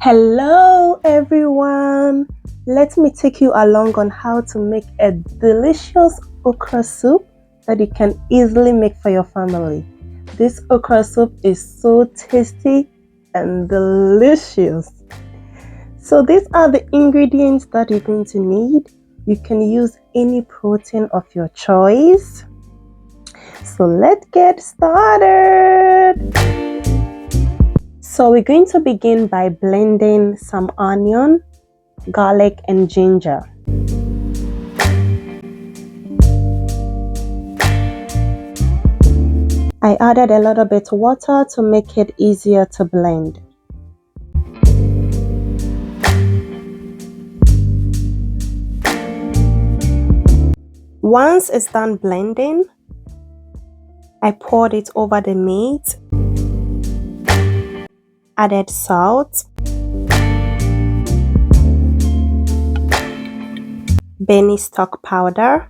Hello everyone! Let me take you along on how to make a delicious okra soup that you can easily make for your family. This okra soup is so tasty and delicious. So these are the ingredients that you're going to need. You can use any protein of your choice. So let's get started. So we're going to begin by blending some onion, garlic and ginger. I added a little bit of water to make it easier to blend. Once it's done blending, I poured it over the meat, added salt, Benny stock powder,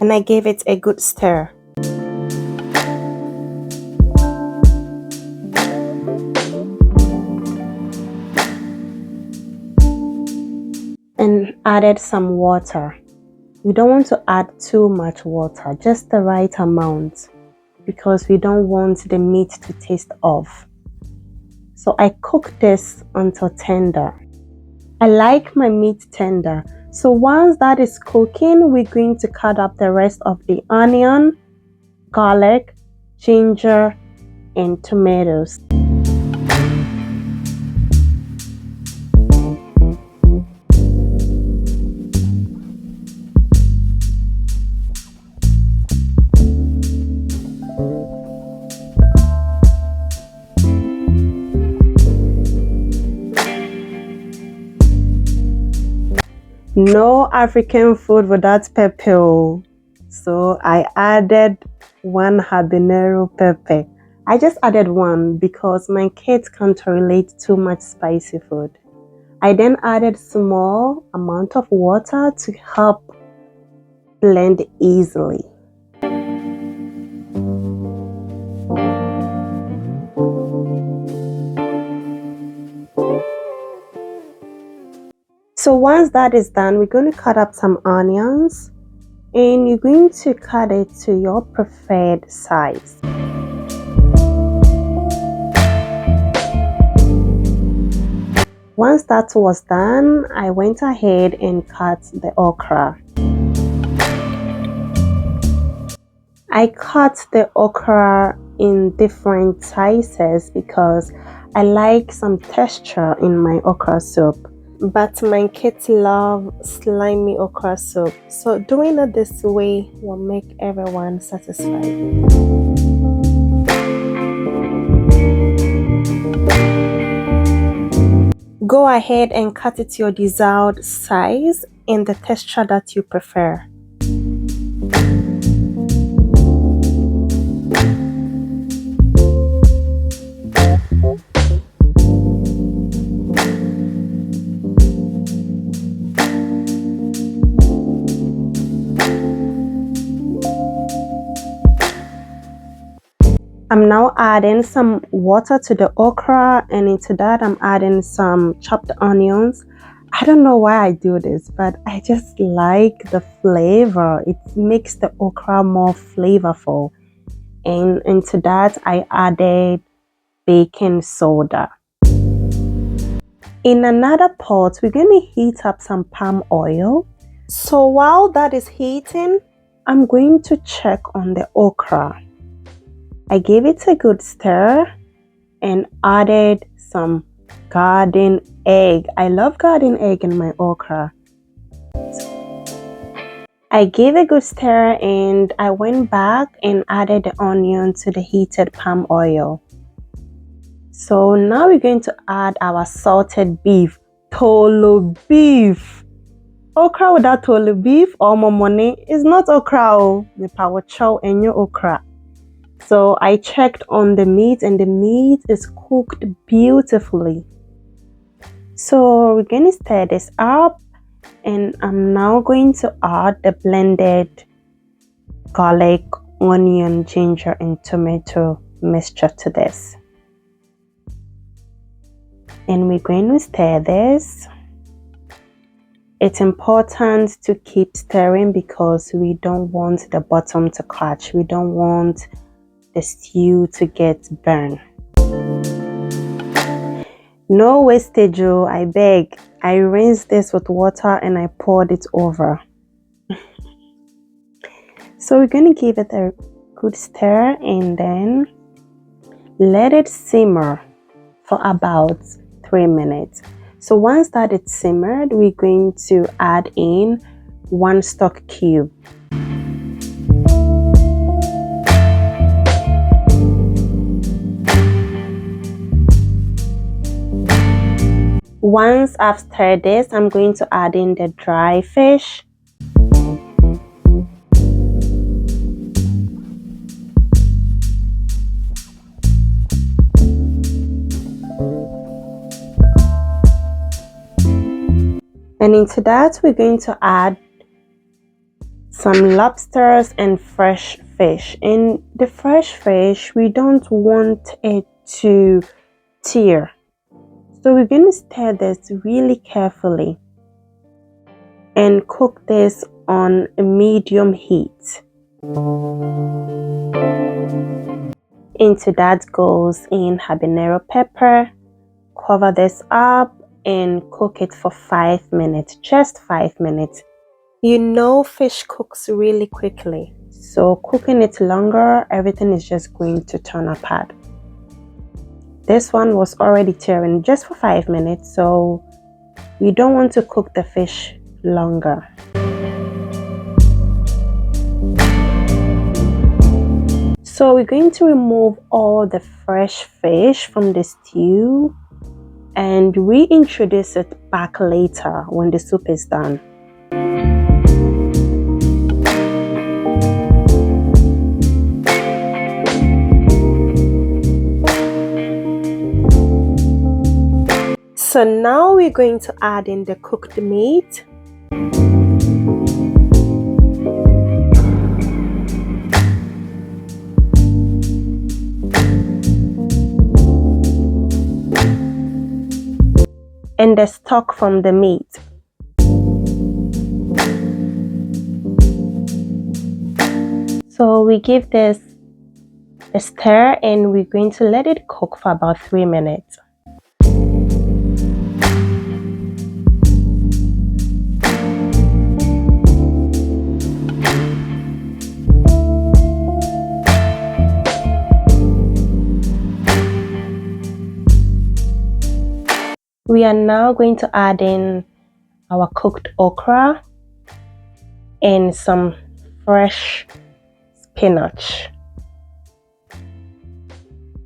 and I gave it a good stir. And added some water. We don't want to add too much water, just the right amount, because we don't want the meat to taste off. So I cook this until tender. I like my meat tender. So once that is cooking, we're going to cut up the rest of the onion, garlic, ginger, and tomatoes. No African food without pepper. So I added one habanero pepper. I just added one because my kids can't relate too much spicy food. I then added small amount of water to help blend easily. So once that is done, we're going to cut up some onions and you're going to cut it to your preferred size. Once that was done, I went ahead and cut the okra. I cut the okra in different sizes because I like some texture in my okra soup. But my kids love slimy okra soup, so doing it this way will make everyone satisfied. Go ahead and cut it to your desired size and the texture that you prefer. I'm now adding some water to the okra, and into that I'm adding some chopped onions. I don't know why I do this, but I just like the flavor. It makes the okra more flavorful. And into that I added baking soda. In another pot, we're going to heat up some palm oil. So while that is heating, I'm going to check on the okra. I gave it a good stir and added some garden egg. I love garden egg in my okra. I gave a good stir and I went back and added the onion to the heated palm oil. So now we're going to add our salted beef, tolo beef. Okra without tolo beef or momone is not okra. The power chow and your okra. So I checked on the meat and the meat is cooked beautifully. So we're going to stir this up and I'm now going to add the blended garlic, onion, ginger, and tomato mixture to this. And we're going to stir this. It's important to keep stirring because we don't want the bottom to catch. We don't want the stew to get burned. No wastage, oh, I beg. I rinsed this with water and I poured it over. So we're going to give it a good stir and then let it simmer for about 3 minutes. So once that it's simmered, we're going to add in 1 stock cube. Once I've stirred this, I'm going to add in the dry fish. And into that, we're going to add some lobsters and fresh fish. In the fresh fish, we don't want it to tear. So we're going to stir this really carefully and cook this on a medium heat. Into that goes in habanero pepper. Cover this up and cook it for 5 minutes, just 5 minutes. You know fish cooks really quickly, so cooking it longer, everything is just going to turn apart. This one was already tearing just for 5 minutes, so we don't want to cook the fish longer. So we're going to remove all the fresh fish from the stew and reintroduce it back later when the soup is done. So now we're going to add in the cooked meat. And the stock from the meat. So we give this a stir and we're going to let it cook for about 3 minutes. We are now going to add in our cooked okra and some fresh spinach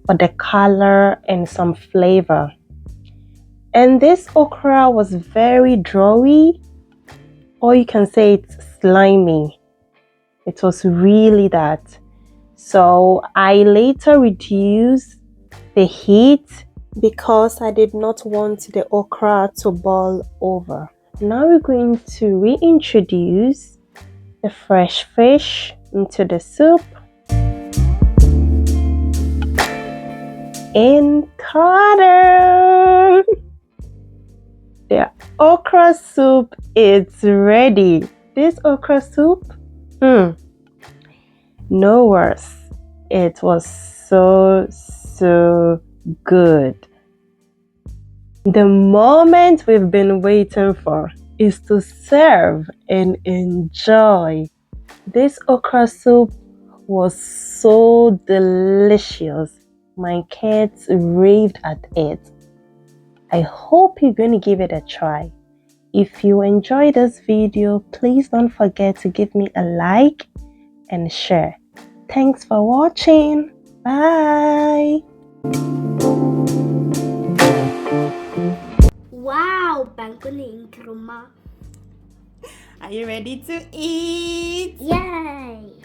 for the color and some flavor. And this okra was very drawy, or you can say it's slimy. It was really that. So I later reduced the heat because I did not want the okra to boil over. Now we're going to reintroduce the fresh fish into the soup. And tada! The okra soup is ready. This okra soup, no worse. It was so good. The moment we've been waiting for is to serve and enjoy. This okra soup was so delicious. My kids raved at it. I hope you're going to give it a try. If you enjoyed this video, please don't forget to give me a like and share. Thanks for watching. Bye. Wow, bangkuning rumah. Are you ready to eat? Yay!